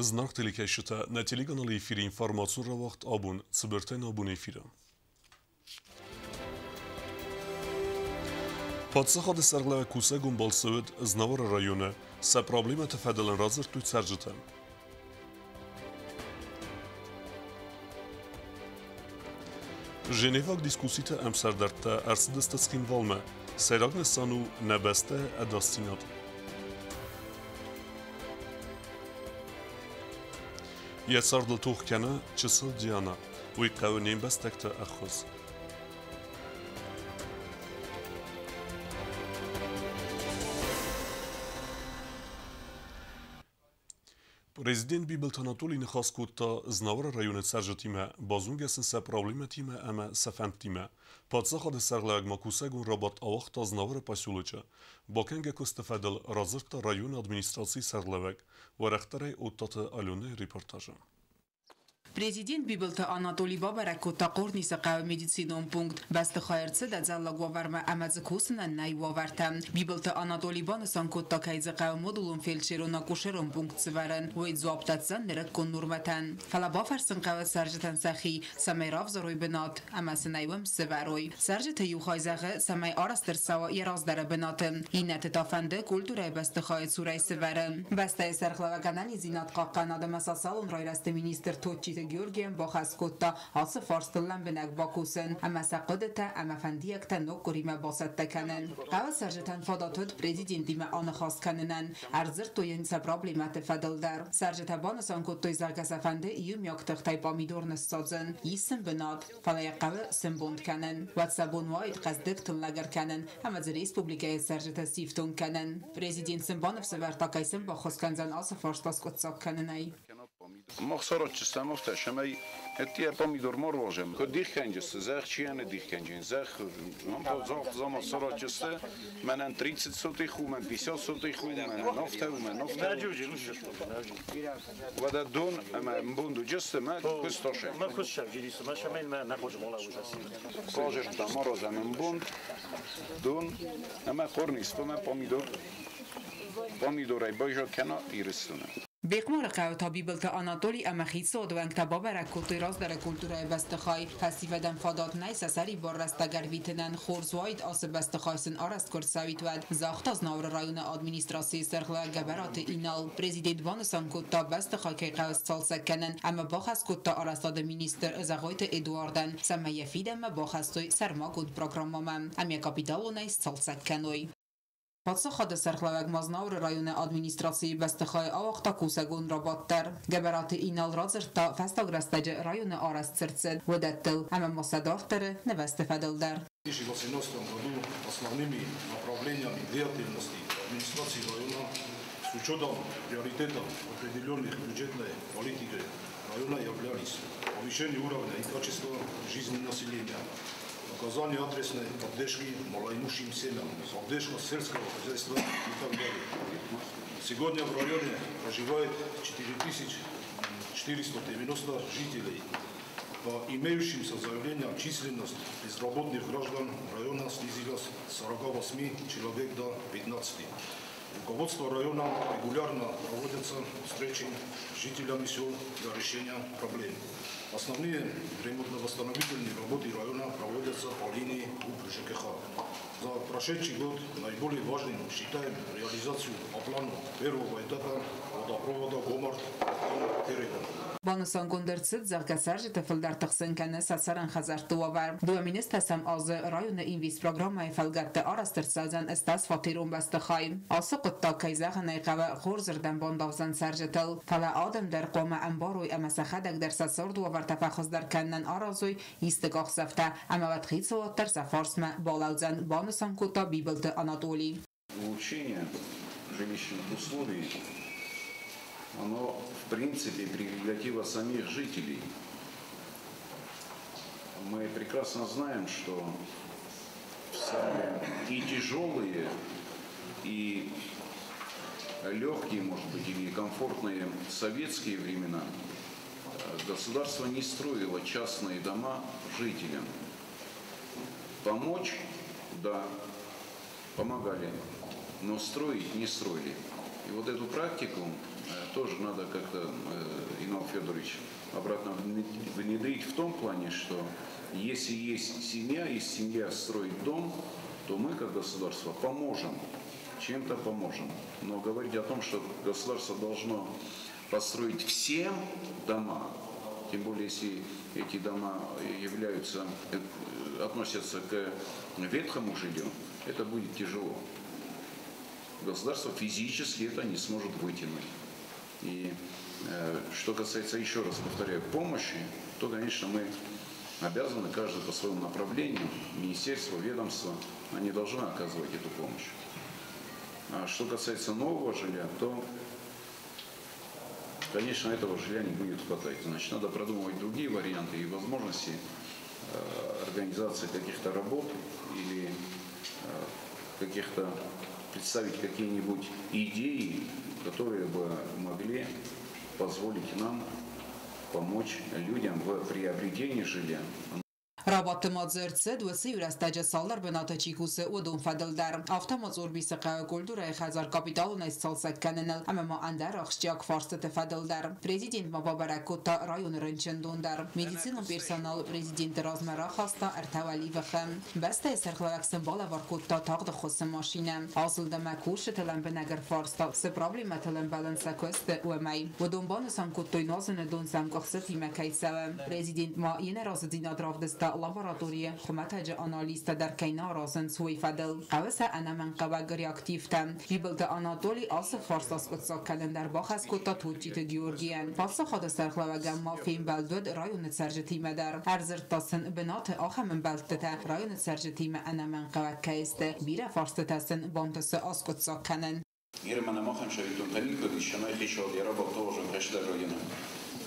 Знак телекешта на телеканале эфире информационра вақт абун цибертен абун эфира. Падсахад саргла куса гумбалсуд знавар района са проблема тфаделен разер тут саржитан. Женевак дискусита амсардартта арсидастаскин валма сайрагне сану набасте адастинат. يسرد التوخ كنا جسل ديانا ويقاونين بس تكتا أخوز Президент Бибелт Анатолий нخواست که تا زناور رایون سرجتیمه بازونگ سنسه پرابلمتیمه اما سفهمتیمه پادزا خود سرگلگ مکوسگون رابط آوخت تا زناور پاسیولوچه با کنگ کستفادل رازرک تا رایون ادمینستراسی سرگلوگ و رختره اوتات آلونه ریپورتاژه Президент Бибелта Анатолий Бабараку тақорни сақав медицинон пункт басты хайрцы да залла гваварма амазыкусына най ваварта. Бибелта Анатолий Банасан котта кайзақав модулун фельдшерон акушерон пункт сываран. Войд зуаптатсан нереккон нурматан. Фала бафарсын қава саржатан сахи самай равзарой бинат. Амасы найвам сыварой. Саржата юхайзағы самай арастыр сава яраздара бинатым. Инеты тафанды культурай басты хайт сурай сыварым. Бастай сархлава канали зинат қаққан адам асасалон райрасты министр Тотчи Georgian باخس کوتا آس فارستلن بنک باکوسن اما سقدتا اما فندیک تا نکوری ما باست تکنن قوا سرجتن فاداتود پرزیدنتی ما آن خاص کننن ارزر توین سپرابلیمات فدل در سرجتا بانسان کوتوی زرگس فنده ایوم یک تختای بامیدور نستازن ایسن بناد فلای قوا سنبوند کنن و سبون واید قصدکتون لگر کنن اما زر ریسپوبلیکای سرجتا سیفتون کنن پرزیدنت سنبانف سور تاکایسن با خاص کنزن آس فارستاس کوتساک کننای مخسرات چستم افته شمی اتیه پامیدور مار واجم که دیخ کنجست زخ چیانه دیخ کنجین زخ من با زخ زمان سرات چسته منن 30 صوتی خو من 50 صوتی خو من نفته و من نفته و در دون اما بوندو جسته من کستاشه من کستاشه جلیسته من شمیل من نخوش مولا وجاسی پاجش دما را زمین بوند دون اما خور نیست من پامیدورای بایجا کنا ایرستونه بیقمار قوتا بیبلت آناتولی امخی سود ونگ تبابر کوتی راز در کلتورای بستخای فستیودن فادات نیست سری بار رستگر ویتنن خورزواید آس بستخایسن آرست کرد سویت ود زاخت از نور رایون ادمینستراسی سرخلا گبرات اینال پرزیدنت وانسان کوتا بستخای که قوست سال سکنن اما باخست کوتا آرستاد مینیستر ازاقویت ادواردن سمیه فیدم باخستوی سرما کود پروگرامم امی کپیتالو نیست سال سکنوی پادسخاد سرخلوگ مزناور رایون ادمینستراسی بستخای آوختا کوسگون رابطتر گبرات اینال رازر تا فستاگرستج رایون آرست سرцед ودتل اما мосадохтер невесте федел در. В 2018 году основными направлениями деятельности администрации района с учетом приоритетов определенных бюджетной политикой района являлись повышение уровня и качества жизни населения, оказание адресной поддержки малоимущим семьям, поддержка сельского хозяйства и так далее. Сегодня в районе проживает 4490 жителей. По имеющимся заявлениям численность безработных граждан района снизилась с 48 человек до 15. Руководство района регулярно проводятся встречи с жителями сел для решения проблем. Основные ремонтно-восстановительные работы района проводятся по линии УП ЖКХ. За прошедший год наиболее важным считаем реализацию по плану первого этапа водопровода Гомар-Терекон. بانسان گندرسد زرگ سرج تفل در تقسیم کنه سرسرن خزرت وور دوامینست هستم از رایون اینویس پروگرام فلگت آرستر سازن استاس فاتیرون بست خواهیم آسق تا کیزاق نیقوه خورزردن باندازن سرجتل فلا آدم در قوم انباروی اما سخدک در سرسرد وور تفخص در کنن آرازوی ایستگاه سفته اما ودخید سواتر سفارسم بالاوزن بانسان کتا بیبلت آناتولی оно, в принципе, прерогатива самих жителей. Мы прекрасно знаем, что самые и тяжелые, и легкие, может быть, или комфортные советские времена государство не строило частные дома жителям. Помочь, да, помогали, но строить не строили. И вот эту практику тоже надо как-то, Инал Федорович, обратно внедрить в том плане, что если есть семья строит дом, то мы, как государство, поможем, чем-то поможем. Но говорить о том, что государство должно построить всем дома, тем более, если эти дома относятся к ветхому жилью, это будет тяжело. Государство физически это не сможет вытянуть. И что касается, еще раз повторяю, помощи, то, конечно, мы обязаны, каждый по своему направлению, министерство, ведомство, они должны оказывать эту помощь. А что касается нового жилья, то, конечно, этого жилья не будет хватать. Значит, надо продумывать другие варианты и возможности организации каких-то работ или представить какие-нибудь идеи, которые бы могли позволить нам помочь людям в приобретении жилья. Rabatımaz zërtse duhet se jurastagje sallar benata çikuse udun fadildar. Avtamaz urbise qağı kultura xazar kapitalun salsak kanenel ama ma andar axşiyak farsete fadildar. Prezident Babarakota rayon rınçındundar. Medicina personal prezident razmara xasta ertavali vxem. Beste serxlavaksen bala varkota taqda xosem maşine. Asılda makuş telen beneger farsta. Se problema telen balansa koste umay. Udun banusan kuttoy nazene don sam qaxsati makaysave. Prezident ma yine razidina dravdesta لابراتوری خمت آنالیست در کنار آسن سوی فدل قوس انا منقبه ریاکتیو تم بیبلت آناتولی آس فارساس کتسا کلندر باخس کتا توچیت گیورگین پاسا خود سرخلا و گم فیم بلدود رایون سرجتی مدر ارزر تاسن بنات آخه من بلدته رایون سرجتی ما انا منقبه کهسته بیره فارست تاسن بانتس آس کتسا کنن Երեմանը մախեմ շավիտուն տենի կդի շնայխի շալ երաբակ տողժն հեշդար ռայոնը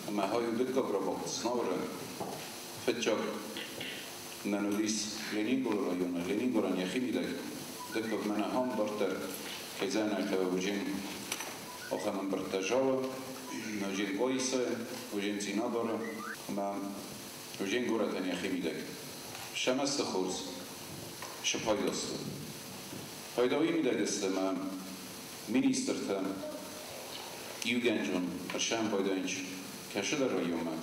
Ամա հայու դիտ կագրաբակ սնավրը Fetçak Nanudis Leningor rayonu, Leningoran yaximidek, dikkat mena ham barter kezana kavujin oxaman bartajava, nojin oysa, ujin zinadora, ma ujin goratan yaximidek. Şamas xurs, şpaydost. Paydavi midek istema ministerta Yugenjon, arşan paydanç, kaşıda rayonu.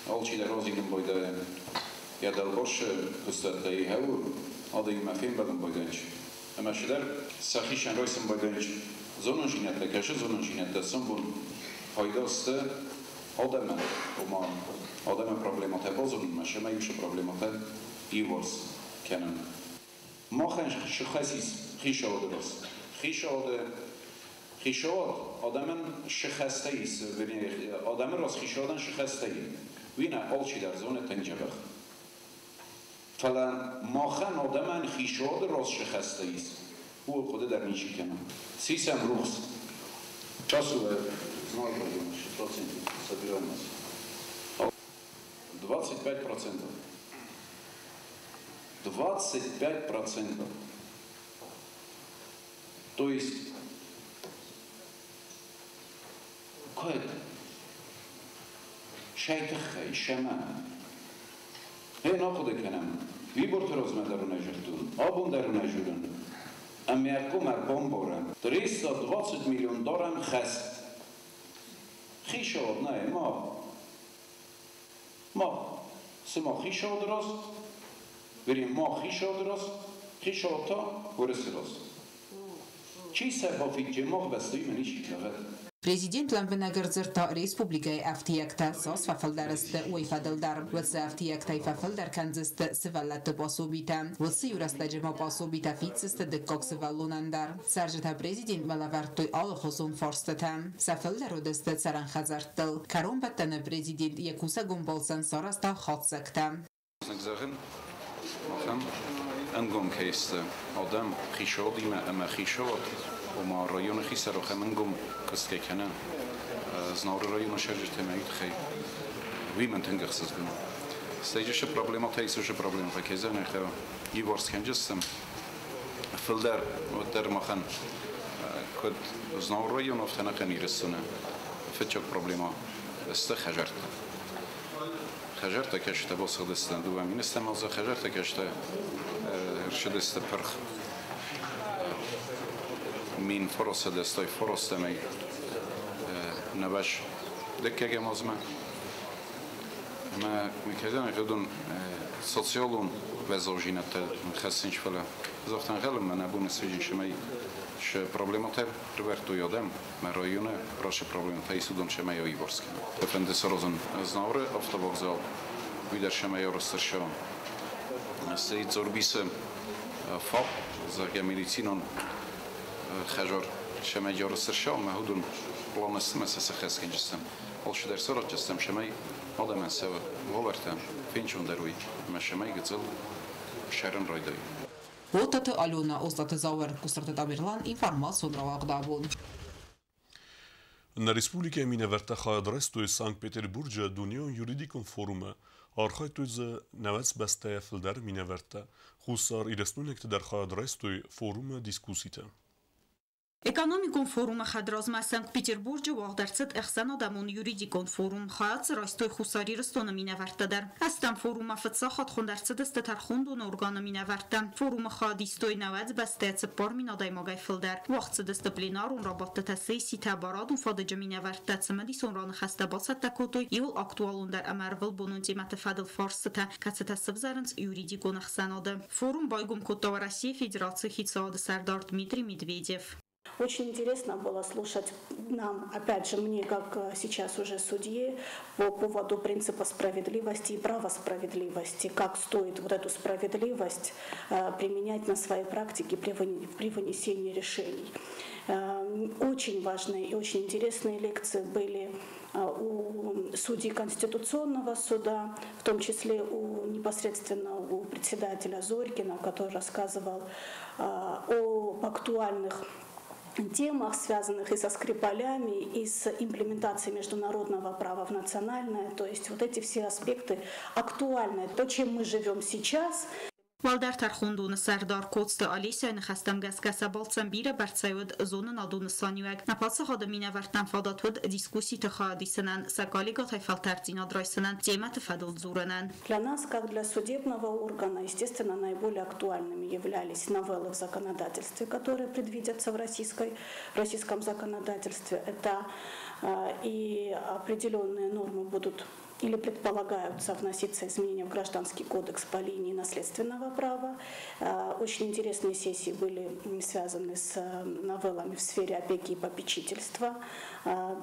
Alçıda razıyım bayda ya da borç kıstatayı hevu adayı mafim badın baydanç. Ama şeyler sahişen roysın baydanç. Zonun jinette kaşı zonun jinette sambun faydası adamın ama adamın problematı bozulun maşama yüksü problematı iyi vars kenan. Machen şahsis xişadıras. Xişad adamın şahsayız adamın ras xişadan şahsayı. وینا آلچی در زون تنجبخ فلان ماخن آدمان خیشاد راست شخصته ایست او خود در نیچی کنم سیسم روز چاسو знал районы 6% собираемость 25% то есть какое-то شایخ شما هی نخوده کنم وی برتراز مدارونه جردون آبون درونه جورن امیرکو مربان بارن 320 میلیون دارم خست خیشاد نه ما سما خیشاد راست بریم ما خیشاد راست خیشاد تا ورسی راست چی سبافی جماغ بستوی منیشی لغت Prezident Lambenagrzır ta Respublikaya FTX-te sas fafildəriste oy fadildar vətsə FTX-te fafildar kanziste sivallatı basobita vətsə yurastacıma basobita fitsiste dikkak sivallunandar Serjeta Prezident Malavartoy alı xuzun farstete safildar odeste saran xazartıl karon battana Prezident Yakusa Gumbolsan sarasta xatsakta انگم که است آدم خیشادی ما خیشاد و ما رایون خیس رو خمنگم کس که کنن زنار رایون شرجت میاد خی وی من تنگ خصوص کنم استیجش پروبلمات هیچ پروبلم که زنه خو یوارس کنجستم فلدر و در مخن کد زنار رایون افتنا کنی رسونه فتچک پروبلما است خجرت کشته باز خدستن دو امین استماز خجرت کشته شده است پرخ من فرص دستای فرص می نباش دكة مازمة ما مكذا يقولون سوسيولون وزوجينة خاصنش فلا زفتن غلم أنا أبو مسجين شمي ش проблемата проверто јадем ме рајоне проше проблем тај судом ше ме јојворски пенде сорозен знавре автобокзал видер ше ме јоростершо се зорбисе фап за медицинон хажор ше ме јоростершо ме худун планестме се хескенџестем олше дер сорочестем ше ме одемен се вовертем финчун деруи ме ше ме гцел шерен рајдој Օտը ալյոնա ոստատը զավեր կուսրտը տաբիրլան ինվարմացիոն ռավաղդավուն։ Në Respublike e Mineverta Khajadrestu i Sankt Peterburgje Dunion Juridikon Forume Arkhajtujzë Nevec Beste Fëlder Mineverta Khusar i resnun e këtë der Khajadrestu Forume Diskusite. Էկոնոմիկոն ֆորումը խադրազմա Սանկտ Պետերբուրգը վաղդարձետ էխսանադամոն յուրիդիկոն ֆորում խայած ռայստոյ խուսարի ռստոնը մինավարտադար։ Աստան ֆորումը ֆծախատ խոնդարձետ ստետար խոնդուն օրգանը մինավարտա։ Ֆորումը խադիստոյ նաված բաստեյցը պորմինադայ մոգայ ֆլդար։ Վաղցը դստպլինարուն ռաբատը տասեյսի թաբարադուն ֆադեջը մինավարտա ծմադիսոն ռանը խաստաբացատ տակոտոյ իլ ակտուալուն դար ամարվել բոնունտի մատեֆադլ ֆորսը կացետա սվզարնց յուրիդիկոն էխսանադը։ Ֆորում բայգում կոտով Россия Федерации Хицаода Сардар Дмитрий Медведев. Очень интересно было слушать нам, опять же, мне, как сейчас уже судье, по поводу принципа справедливости и права справедливости, как стоит вот эту справедливость применять на своей практике при вынесении решений. Очень важные и очень интересные лекции были у судей Конституционного суда, в том числе непосредственно у председателя Зорькина, который рассказывал об актуальных темах, связанных и со Скрипалями, и с имплементацией международного права в национальное. То есть вот эти все аспекты актуальны. То, чем мы живем сейчас. Վալդար թարխոնդունը սարդար կոցտը ալիսյայնը խաստամ գասկասաբալցան բիրը բարձայոդ զոնն ադունը սանյուակ նապացը խադը մինավարտան ֆադատուդ դիսկուսի թխադիսնան սակալի գաթայ ֆալտարցին ադրայսնան темата фадл зуранан. Для нас, как для судебного органа, естественно, наиболее актуальными являлись новеллы в законодательстве, которые предвидятся в российском законодательстве. Это и определенные нормы будут или предполагаются вноситься изменения в Гражданский кодекс по линии наследственного права. Очень интересные сессии были связаны с новеллами в сфере опеки и попечительства.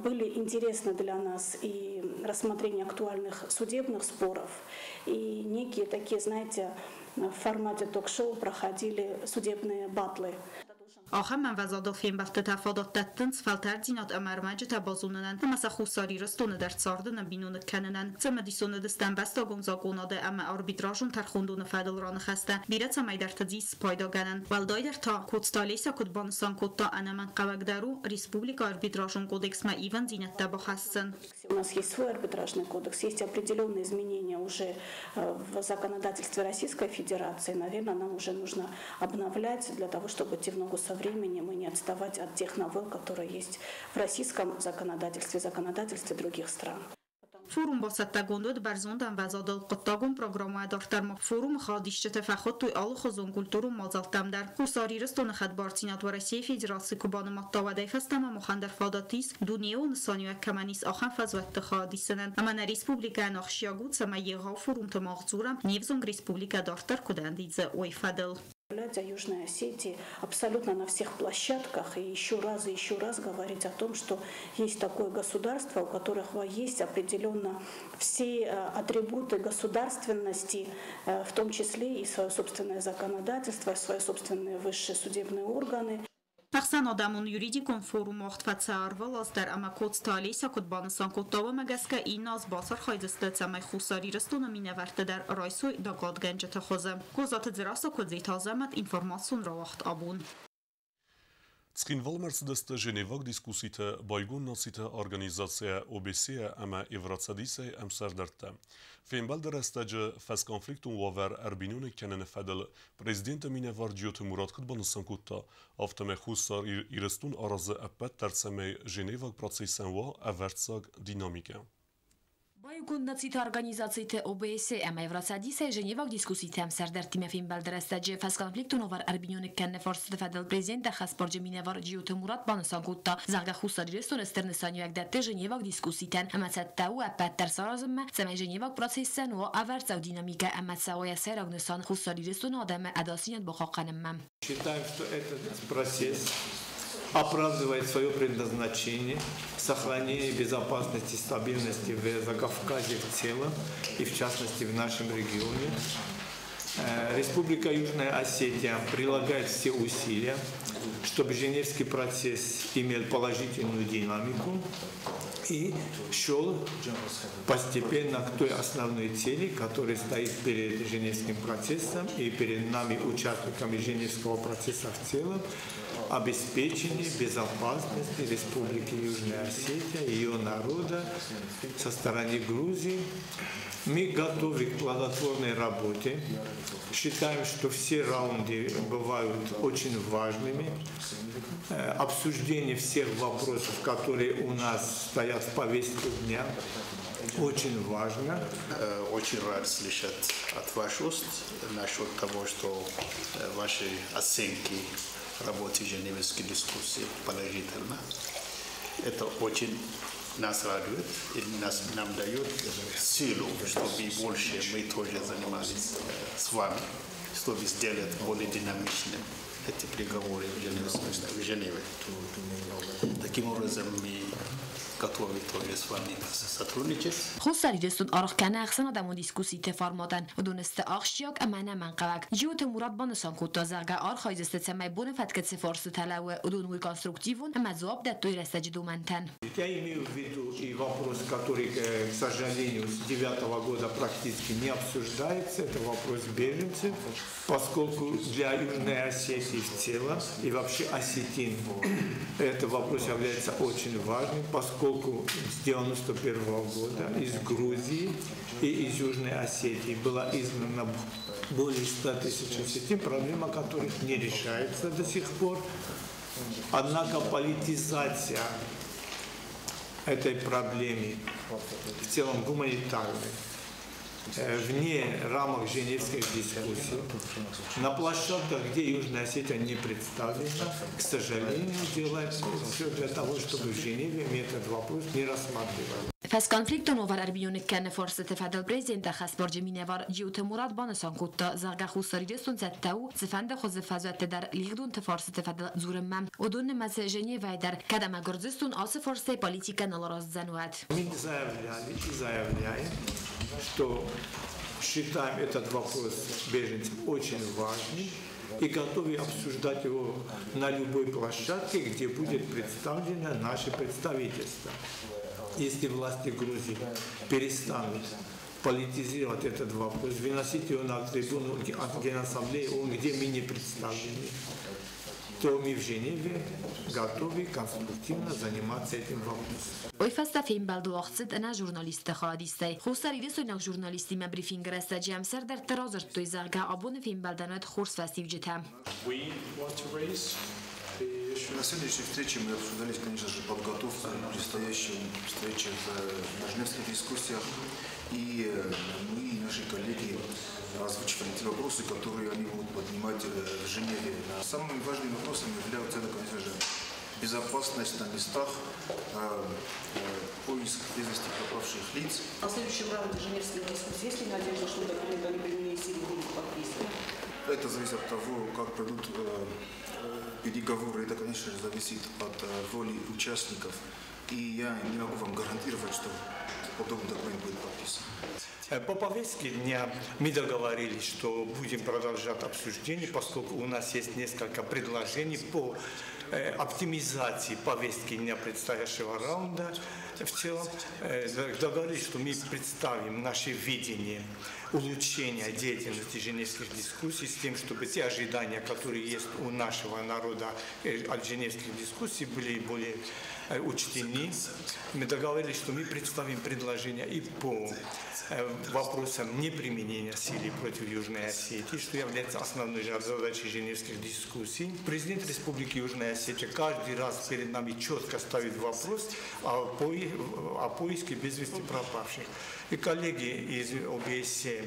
Были интересны для нас и рассмотрение актуальных судебных споров, и некие такие, знаете, в формате ток-шоу проходили судебные батлы. آخر من وزادل فیلم بفته تفادات دتنس فلتر دینات امرمجه تبازوننن همسا خوصاری رستونه در ساردن بینون کننن زمدیسونه دستن بستا گونزاگوناده اما آربیتراژون ترخوندون فدل ران خسته بیرت سمای در تدیس پایدا گنن والدای در تا کودستالیسا کودبانستان کودتا انمن قوگدارو республика арбитражный кодекс ма иван динат таба хассан. У нас есть свой арбитражный кодекс, есть определенные изменения уже в законодательстве Российской Федерации. Наверное, нам уже нужно обновлять для того, чтобы идти в ногу со временем и не отставать от тех новелл, которые есть в российском законодательстве других стран. فوروم با ستگوندود برزوندن وزادل قطاگون پروگرام دارتر فوروم خادیشت تفخد توی آل خزون کلتور مازالتم در کوساری رستون خد بارتینات و رسیه فدراسی کوبان مطاوده فستم مخندر فاداتیس دنیا و نسانیو کمانیس آخن فزوت خادیسنن اما نه ریسپوبلیکا ناخشیاگود سمیه فوروم تماغزورم نیوزونگ ریسپوبلیکا دارتر کدندیزه اوی فدل. Южной Осетии абсолютно на всех площадках и еще раз говорить о том, что есть такое государство, у которого есть определенно все атрибуты государственности, в том числе и свое собственное законодательство, свои собственные высшие судебные органы. Ахсан адамун юридикон форум охтфацарвал аз дар амакот сталиса кудбансан кутова магаска иназ басар хайдесте цамай хусари растона минаварте дар райсой дагад генжета хоза. Козат зраса кодзитазамат информацион равахт абун. Цкинвал Мерседесте Женевак дискусите байгун насите организация OBSE ama Evratsadise emserderte. Fembel derestece fes konfliktun waver erbinun kenen fedel prezident minevar Giot Murat Kutbanısan kutta afteme khusar irestun arazı epet terseme Женевак процесен wa evertsag dinamike. коннаците организациите ОБСЕ ама Евросадисе Женева дискусиите сардер тимефин балдерестаджи фас конфликту новар арбиньоник кенне форсте федерал президент хасборджи миневар Ҷиёт Мурат банасан гутта зарга хусарирестон эстернесаньяк датте Женева дискусиитен ама саттау апаттер саразм саме Женева процессен ва аверцау динамика ама савая серагнесан хусарирестон адам адасинет бохаканем. Считаем, что этот процесс оправдывает свое предназначение, сохранение безопасности и стабильности в Закавказье в целом и в частности в нашем регионе. Республика Южная Осетия прилагает все усилия, чтобы Женевский процесс имел положительную динамику и шел постепенно к той основной цели, которая стоит перед Женевским процессом и перед нами, участниками Женевского процесса в целом, обеспечение безопасности Республики Южная Осетия, ее народа со стороны Грузии. Мы готовы к плодотворной работе. Считаем, что все раунды бывают очень важными. Обсуждение всех вопросов, которые у нас стоят в повестке дня, очень важно. Очень рад слышать от ваших уст насчет того, что ваши оценки работы Женевской дискуссии положительно. Это очень нас радует и нам дает силу, чтобы больше мы тоже занимались с вами, чтобы сделать более динамичным эти переговоры в Женеве. Таким образом мы готовы тоже с вами сотрудничать. خساریدستون آرخ کنه اخسان آدمون دیسکوسی تفارمادن و دونسته آخشیاک امانه منقلق جیوت مراد بانسان کود تا زرگه آرخ هایزسته تسمه بونه فتکت سفارس تلوه و دونوی конструктивун اما زواب داد توی رستجی دومنتن. Я имею в виду и вопрос, который, к сожалению, с 2009 года практически не обсуждается, это вопрос беженцев, поскольку для Южной Осетии в целом и вообще осетин этот вопрос является очень важным, поскольку с 1991 года из Грузии и из Южной Осетии было изгнано более 100 тысяч осетин, проблема которых не решается до сих пор. Однако политизация этой проблемы в целом гуманитарной, вне рамок женевских дискуссий, на площадках, где Южная Осетия не представлена, к сожалению, делает все для того, чтобы в Женеве мы этот вопрос не рассматривали. فس کنفلیکتون اوور اربیونک کنه فرصت فدال پرزیدنت خسبرج مینوار جیوت مراد بانسان کود زرگه خساریدستون زدتاو زفند خوز فزوت در لیگدون تفرصت فدال زورمم و دون مسجنی ویدر کدام گرزستون آس فرصه پالیتیکا نلراز زنوات. Мы заявляли и заявляем, что считаем этот вопрос беженцев очень важным и готовы обсуждать его на любой площадке, где будет представлено наше представительство. Если власти Грузии перестанут политизировать этот вопрос, выносить его на трибуну Генассамблеи, где мы не представлены, то мы в Женеве готовы конструктивно заниматься этим вопросом. ويفستا فين بالدو أخذت أنا جورناليست خاديستي خسر يدرس إنك جورناليستي ما بريفينج رست جام سر در ترازر توي زرقة أبون فين بالدنات خورس فاستيف جتام. На следующей встрече мы обсуждали, конечно же, подготовку к предстоящей встрече в женевских дискуссиях. И мы и наши коллеги озвучивали те вопросы, которые они будут поднимать в Женеве. Самыми важными вопросами являются, конечно же, безопасность на местах, поиск без вести пропавших лиц. На следующем раунде женевских дискуссий есть ли надежда, что документ о неприменении силы будет подписан? Это зависит от того, как пройдут переговоры. Это, конечно же, зависит от воли участников. И я не могу вам гарантировать, что подобный документ будет подписан. По повестке дня мы договорились, что будем продолжать обсуждение, поскольку у нас есть несколько предложений по оптимизации повестки дня предстоящего раунда. В целом договорились, что мы представим наше видение улучшения деятельности женевских дискуссий с тем, чтобы те ожидания, которые есть у нашего народа от женевских дискуссий, были более учтены. Мы договорились, что мы представим предложения и по вопросам неприменения силы против Южной Осетии, что является основной задачей женевских дискуссий. Президент Республики Южная Осетия каждый раз перед нами четко ставит вопрос о о поиске без вести пропавших. И коллеги из ОБСЕ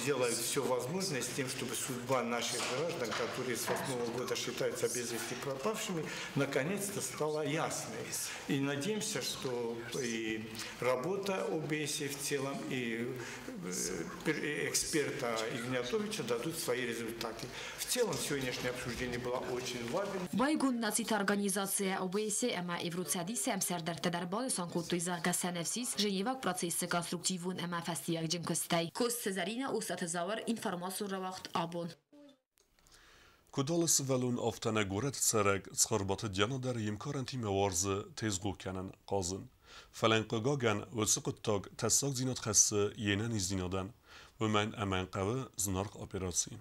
делают все возможное с тем, чтобы судьба наших граждан, которые с 2008 года считаются без вести пропавшими, наконец-то стала ясной. И надеемся, что и работа ОБСЕ в целом, и эксперта Игнатовича дадут свои результаты. В целом, сегодняшнее обсуждение было очень важным. Байгун нацит организация ОБСЕ, ама Евроцадисе, Амстердер Дарбан, Санкуту Заргасаневсис, Женевак процессы конструктивун, ама фестивак Джимкостай. Zarina Ustatezaur informaciju ravaxt abon. Kudales velun aftane goret serek tsarbat diana der yimkaran time warze tezgo kanen qazın. Falanqagagan ve sıqıttag tasaq zinat xasse yenen izdinadan ve men aman qavi znarq operasiyon.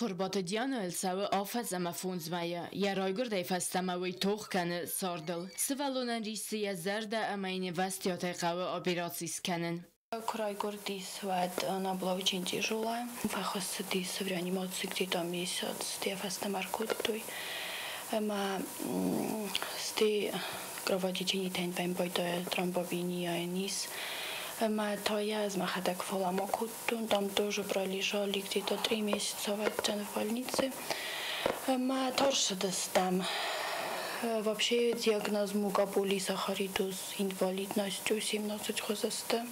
Schurbate Diana el saue afas am Afonsmeier, ja Reuger de fastamawi toch kenne sordel. Sevalunan risi zerda am eine vestiote qawe operacis kennen. Крайгор дисвад она была очень тяжелая. Фахос дис в реанимации где-то месяц, стефаста маркутой. Сте кровотечение тен бойто тромбовиния нис. То я из Махадак Фаламокутун, там тоже пролежали где-то 3 месяца в больнице. Тоже там вообще диагноз мугополисахаридоз, инвалидностью 17 возраста.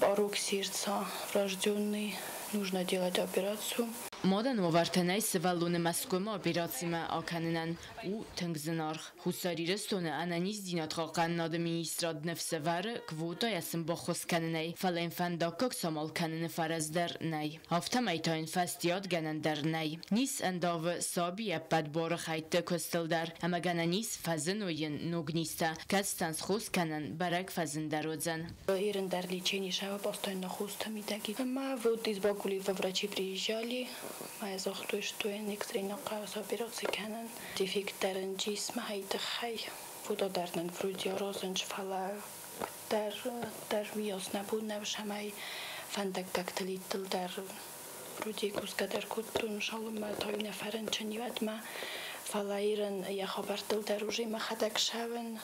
Порог сердца врожденный, нужно делать операцию. Modan ovartanay sevalune maskoma operatsima akanenan u tengznarx. Hussarirestone ananiz dinatqaqan nad ministrad nefsevare kvota yasim bokhos kanenay falen fandakok samal kanene farazder nay. Haftamaytayn fastiad ganandar nay. Nis endav sabi apad bor khayte kostildar ama gananis fazenoyen nognista kastans khos kanan barak fazendarodzan. Ирендер лечение шава постоянно хустами таки. Вот из Бакули врачи приезжали. ما زختوش توی نکترین قاس операции کنن دفیک درن جسم هایت خی فودا درن فرودیا روزنج فلا در ویاس نبود نوشمای فندق کاکتلیتل در فرودی کوسکا در کتون شالم ما تای نفرن چنیوت ما فلایرن یا خبرتل در روزی ما خدک شون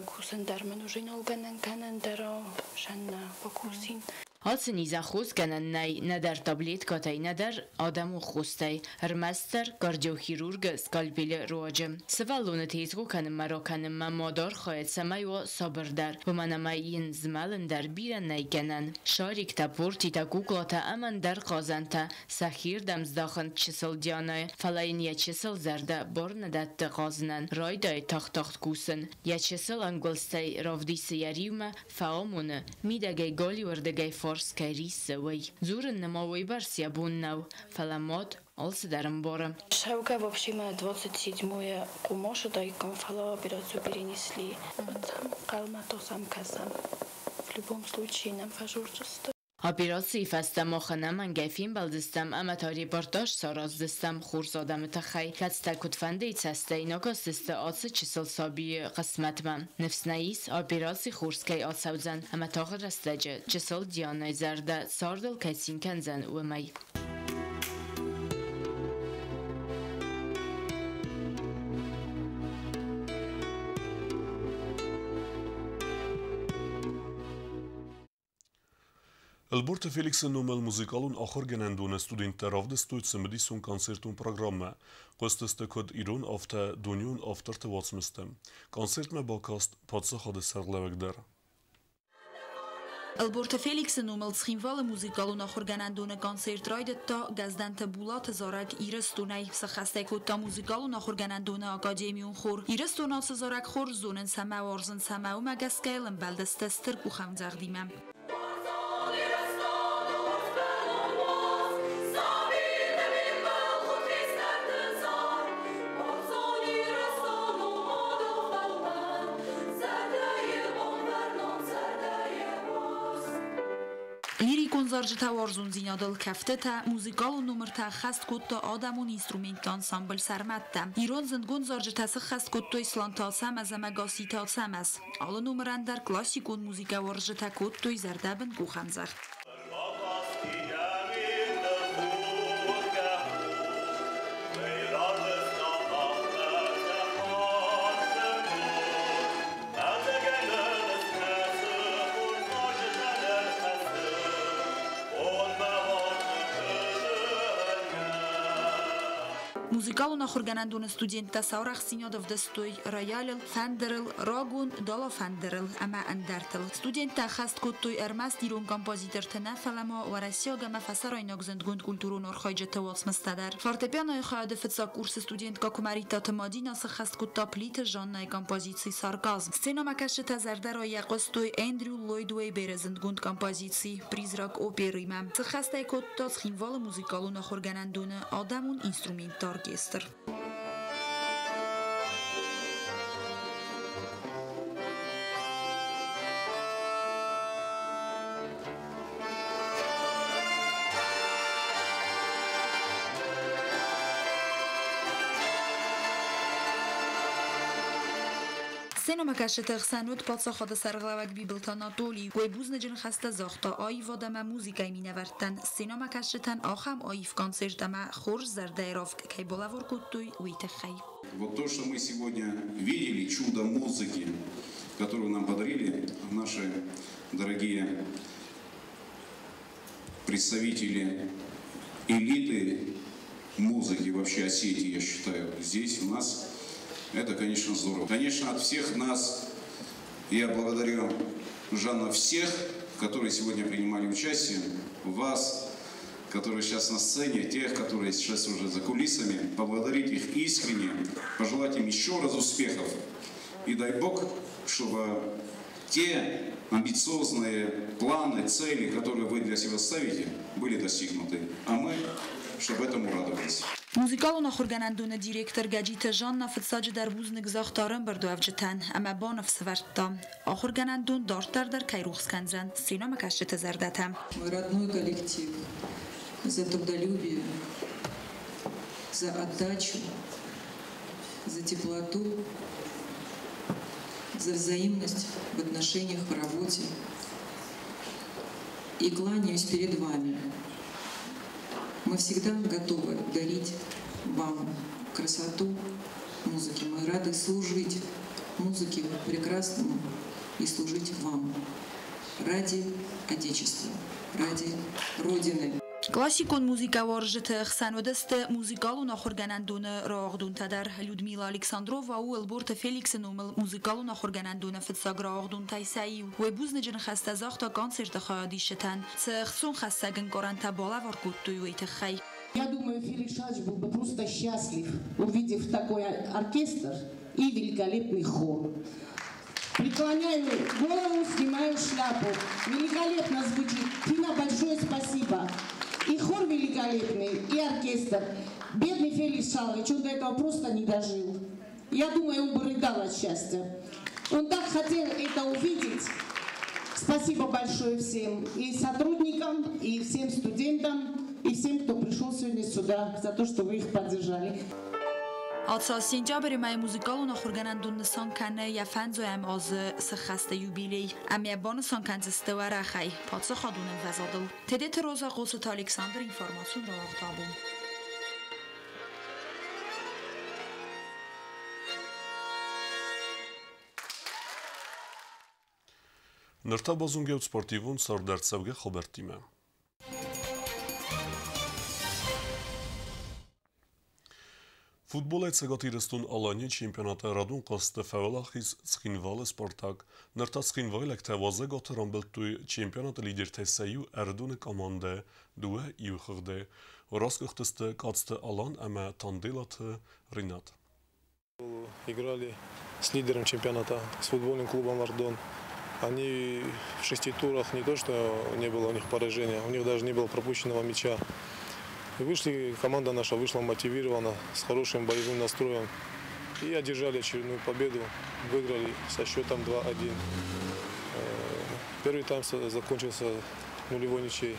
کوسن در من روزی نلگنن کنن در شن بکوسین Halsen iza khos kanan nay nadar tabletkatay nadar adamu khostay hermaster kardiochirurg skalpel rojem sevalone tezgo kanem marokanem madar khayet samay wa sabrdar bu manamayin zmalen dar biran nay kanan sharik ta porti ta kuklata aman dar qazanta sakhir damzdakhn chisel dianay falayn ya chisel zarda bornadat qaznan rayday taxt kusen ya chisel angolstay ravdis yariuma faamune midagay goli werdagay Скайри савой. Зурен на мовой барсия буннау. Фаламот олсы даром бора. Шаука вообще мы 27-е кумошу дайком фала операцию перенесли. Калма то сам казам. В любом случае нам фажурчество. Операции фастамохана мангайфин балдистам амата репортаж сараздистам хурзадам тахай кацта кутфанде цастай нокосиста ацы чисел саби қисматмам нефснайис операции хурскай ацаузан амата растаджа чисел дианай зарда сардал кайсин канзан умай البورت فيليكس نوم الموسيقالون آخر جنندون ستودنتر av det studsmedison konsertun programmet قصدست کد ایران آفته دنیون آفترت واتسمستم konserت me bakast patsa خود سرلوک در Alborta Felix numel schimvale muzikalo organandone concert ta gazdante bulat zarak irestunay sakhastek ta muzikalo organandone akademion khor irestunat zarak khor zonen sama warzen sama magaskelen baldestester ku khamzagdimam Lirikon zarjta warzun zinadal kafteta muzikal nummer ta khast kutta adamun instrument ensemble sarmatta. Iron zendgun zarjta khast kutta islanta samaz magasita samaz. Alla numeran dar klassikon muzika warjta kutta zardaben kuhamzar. Музикалу нахурганандун студента саурах синьодов дестой роялил фандерл рогун дало фандерл ама андартл студента хаст куттой эрмас дирун композитор тенафалама ва гама фасарой ногзендгунд культуру норхайджета волсмастадар фортепиано хаад фца курс студентка кумарита тамадина с хаст кутта плит жанна композиции сарказм сцена макашета зардаро якостой Эндрю Ллойд Уэйбер зендгунд композиции призрак оперима с хастай кутта схинвал музикалу нахурганандун адамун инструментар оркестр. Сцена кашета хсанут подсохода сарглавак бибелт Анатолий гой бузнеджен хаста захта айва дама музыкай минавартан сцена кашетан ахам айв концерт дама хорж зардайров кай болавор куттуй уитахай. Вот то, что мы сегодня видели, чудо музыки, которую нам подарили наши дорогие представители элиты музыки вообще Осетии, я считаю, здесь у нас. Это, конечно, здорово. Конечно, от всех нас я благодарю, Жанна, всех, которые сегодня принимали участие, вас, которые сейчас на сцене, тех, которые сейчас уже за кулисами, поблагодарить их искренне, пожелать им еще раз успехов. И дай Бог, чтобы те амбициозные планы, цели, которые вы для себя ставите, были достигнуты. А мы, чтобы этому радовались. موزیکالو نخورگنندون دیرکتر گجیت جان نفتساج در بوزنگ زاختارن بردو افجتن اما با نفس ورتا آخورگنندون داشتر در کیروخ کنزن سینا مکشت زردتم мой родной коллектив за трудолюбие, за отдачу, за теплоту, за взаимность в отношениях в работе и кланяюсь перед вами. Мы всегда готовы дарить вам красоту музыки. Мы рады служить музыке прекрасному и служить вам ради Отечества, ради Родины. Классикон музыка воржет хсанодест музыкалу нахурганандун раагдун тадар Людмила Александрова у Элборта Феликс номел музыкалу нахурганандун фетсаг раагдун тайсаи у бузнеджен хаста захта концерт хадишетан цхсун хастаген гаранта бала воркутту уитхай. Я думаю, Феликс Шач был бы просто счастлив, увидев такой оркестр и великолепный хор. Преклоняю голову, снимаю шляпу. Великолепно звучит. Фина, большое спасибо. И хор великолепный, и оркестр. Бедный Феликс Шалович, он до этого просто не дожил. Я думаю, он бы рыдал от счастья. Он так хотел это увидеть. Спасибо большое всем. И сотрудникам, и всем студентам, и всем, кто пришел сегодня сюда, за то, что вы их поддержали. آتا سینجا بری مای موزیکالو نخورگنندون نسان کنه یا فنزو ام از سخسته یوبیلی امی بان سان کنز استواره خی پاتس خادون وزادل تدیت روزا قوسط الکساندر اینفورماسیون را اختابون Nërta bazungevët sportivun sër dërtsevge khobertime. Futbolaj se gatirëstun Alanya çempionata radun qastë fevallahis skinvalle Spartak, nërta skinvalle këte vaze gatë rambëltuj çempionata lider të seju erdune kamande duhe ju khëgde, raskëhtëste kactë Alan ama tandelat Ринат. Играли с лидером чемпионата, с футбольным клубом «Вардон». Они в 6 турах не то, что не было у них поражения, у них даже не было пропущенного мяча. И вышли, команда наша вышла мотивирована, с хорошим боевым настроем. И одержали очередную победу, выиграли со счетом 2-1. Первый тайм закончился нулевой ничьей.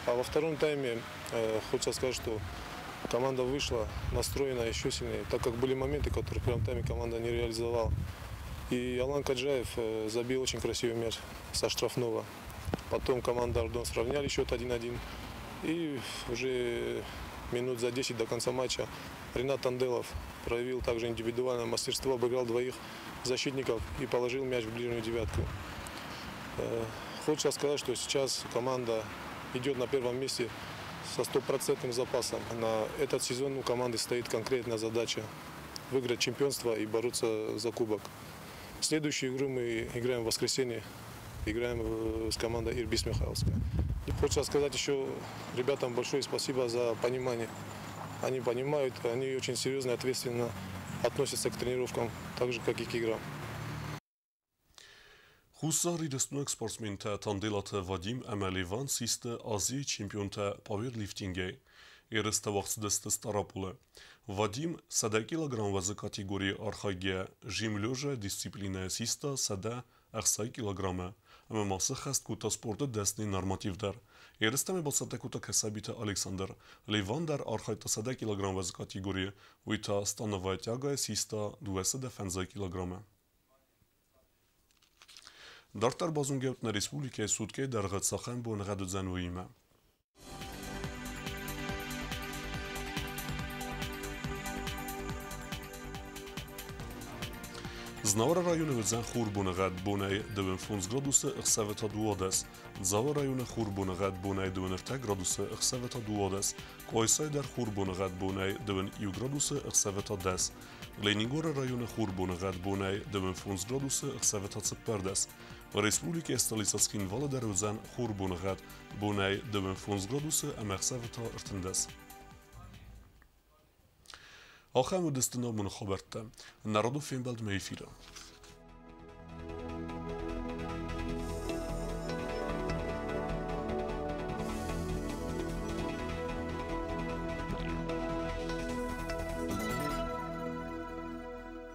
А во втором тайме хочется сказать, что команда вышла настроена еще сильнее, так как были моменты, которые в первом тайме команда не реализовала. И Алан Каджаев забил очень красивый мяч со штрафного. Потом команда Ардон сравняли счет 1-1. И уже минут за 10 до конца матча Ренат Анделов проявил также индивидуальное мастерство, обыграл двоих защитников и положил мяч в ближнюю девятку. Хочется сказать, что сейчас команда идет на первом месте со 100% запасом. На этот сезон у команды стоит конкретная задача выиграть чемпионство и бороться за кубок. Следующую игру мы играем в воскресенье, играем с командой Ирбис Михайловская. Хочется сказать еще ребятам большое спасибо за понимание. Они понимают, они очень серьезно и ответственно относятся к тренировкам, так же, как и к играм. Хусар իրստնոք սպորտսմենթը տանդելատը Վադիմ Əməlivan սիստը Ազիի չեմպիոնտը պավերլիֆտինգ է, երստը վաղցդստը ստարապուլը։ Վադիմ սադա կիլոգրամ վազը կատեգորի արխագե ժիմլյոժը դիսցիպլինը սիստը սադա ախսայ կիլոգրամը, ամը մասը խաստ կուտա սպորտը դեսնի նորմատիվ դար։ Երստը մե բացատը կուտա կեսաբիտը Ալեքսանդր, Լիվան դար արխայտը սադա կիլոգրամ վազը կատեգորի, ույտա ստանավայտյագը սիստը դուեսը դեֆենզայ կիլոգրամը։ Դարտար բազունգեուտն Ռեսպուլիկայի սուտկե դարղացախեն բոնղադու ձանուիմը։ Znavara rajone vëzën khur bonëgat bonaj dëvën funds graduse ëkseve të duodes. Zava rajone khur bonëgat bonaj dëvën ërte graduse ëkseve të duodes. Kojsaj dar khur bonëgat bonaj dëvën ju graduse ëkseve të des. Leningore rajone khur bonëgat bonaj dëvën funds graduse ëkseve të cëpërdes. Respublike Stolicatskin vale dar vëzën khur bonëgat bonaj dëvën funds graduse ëkseve të ërtëndes. آخر مدستنا من خبرته نرادو فين بلد ميفيرا